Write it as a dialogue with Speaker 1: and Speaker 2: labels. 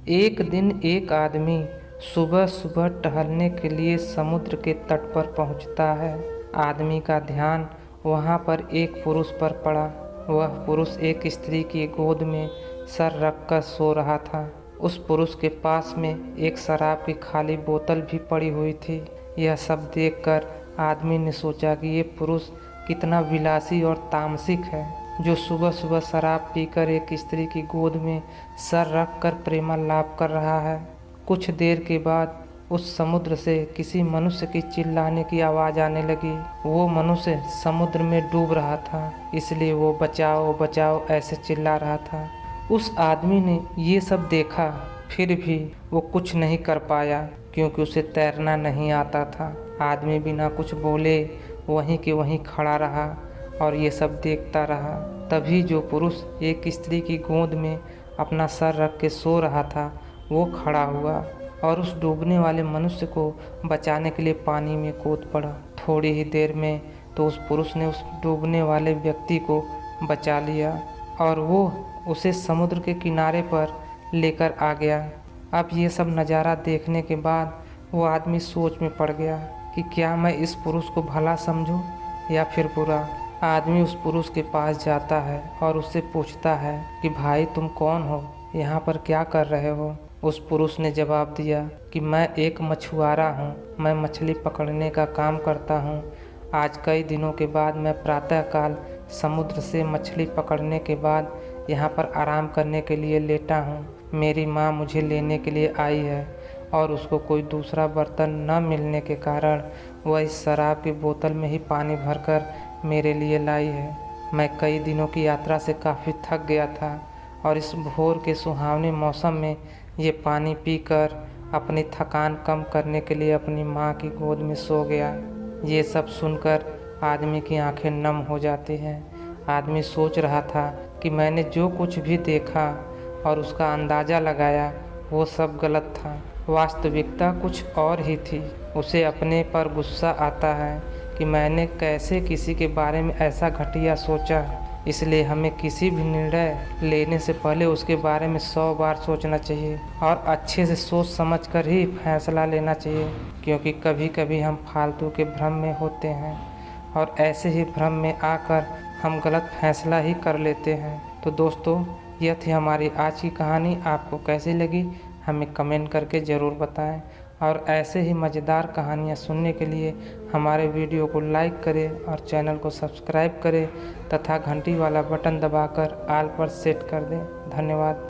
Speaker 1: एक दिन एक आदमी सुबह सुबह टहलने के लिए समुद्र के तट पर पहुंचता है। आदमी का ध्यान वहां पर एक पुरुष पर पड़ा। वह पुरुष एक स्त्री की गोद में सर रखकर सो रहा था। उस पुरुष के पास में एक शराब की खाली बोतल भी पड़ी हुई थी। यह सब देखकर आदमी ने सोचा कि ये पुरुष कितना विलासी और तामसिक है, जो सुबह सुबह शराब पीकर एक स्त्री की गोद में सर रखकर प्रेमालाप कर रहा है। कुछ देर के बाद उस समुद्र से किसी मनुष्य की चिल्लाने की आवाज़ आने लगी। वो मनुष्य समुद्र में डूब रहा था, इसलिए वो बचाओ बचाओ ऐसे चिल्ला रहा था। उस आदमी ने ये सब देखा, फिर भी वो कुछ नहीं कर पाया क्योंकि उसे तैरना नहीं आता था। आदमी बिना कुछ बोले वहीं के वहीं खड़ा रहा और ये सब देखता रहा। तभी जो पुरुष एक स्त्री की गोद में अपना सर रख के सो रहा था, वो खड़ा हुआ और उस डूबने वाले मनुष्य को बचाने के लिए पानी में कूद पड़ा। थोड़ी ही देर में तो उस पुरुष ने उस डूबने वाले व्यक्ति को बचा लिया और वो उसे समुद्र के किनारे पर लेकर आ गया। अब ये सब नज़ारा देखने के बाद वो आदमी सोच में पड़ गया कि क्या मैं इस पुरुष को भला समझूं या फिर बुरा। आदमी उस पुरुष के पास जाता है और उससे पूछता है कि भाई तुम कौन हो, यहाँ पर क्या कर रहे हो। उस पुरुष ने जवाब दिया कि मैं एक मछुआरा हूँ, मैं मछली पकड़ने का काम करता हूँ। आज कई दिनों के बाद मैं प्रातःकाल समुद्र से मछली पकड़ने के बाद यहाँ पर आराम करने के लिए लेटा हूँ। मेरी माँ मुझे लेने के लिए आई है और उसको कोई दूसरा बर्तन न मिलने के कारण वह इस शराब की बोतल में ही पानी भरकर मेरे लिए लाई है। मैं कई दिनों की यात्रा से काफ़ी थक गया था और इस भोर के सुहावने मौसम में ये पानी पीकर अपनी थकान कम करने के लिए अपनी माँ की गोद में सो गया। ये सब सुनकर आदमी की आंखें नम हो जाती हैं। आदमी सोच रहा था कि मैंने जो कुछ भी देखा और उसका अंदाज़ा लगाया वो सब गलत था, वास्तविकता कुछ और ही थी। उसे अपने पर गुस्सा आता है कि मैंने कैसे किसी के बारे में ऐसा घटिया सोचा। इसलिए हमें किसी भी निर्णय लेने से पहले उसके बारे में 100 बार सोचना चाहिए और अच्छे से सोच समझकर ही फैसला लेना चाहिए, क्योंकि कभी कभी हम फालतू के भ्रम में होते हैं और ऐसे ही भ्रम में आकर हम गलत फैसला ही कर लेते हैं। तो दोस्तों, यह थी हमारी आज की कहानी। आपको कैसी लगी हमें कमेंट करके ज़रूर बताएं और ऐसे ही मज़ेदार कहानियाँ सुनने के लिए हमारे वीडियो को लाइक करें और चैनल को सब्सक्राइब करें तथा घंटी वाला बटन दबाकर ऑल पर सेट कर दें। धन्यवाद।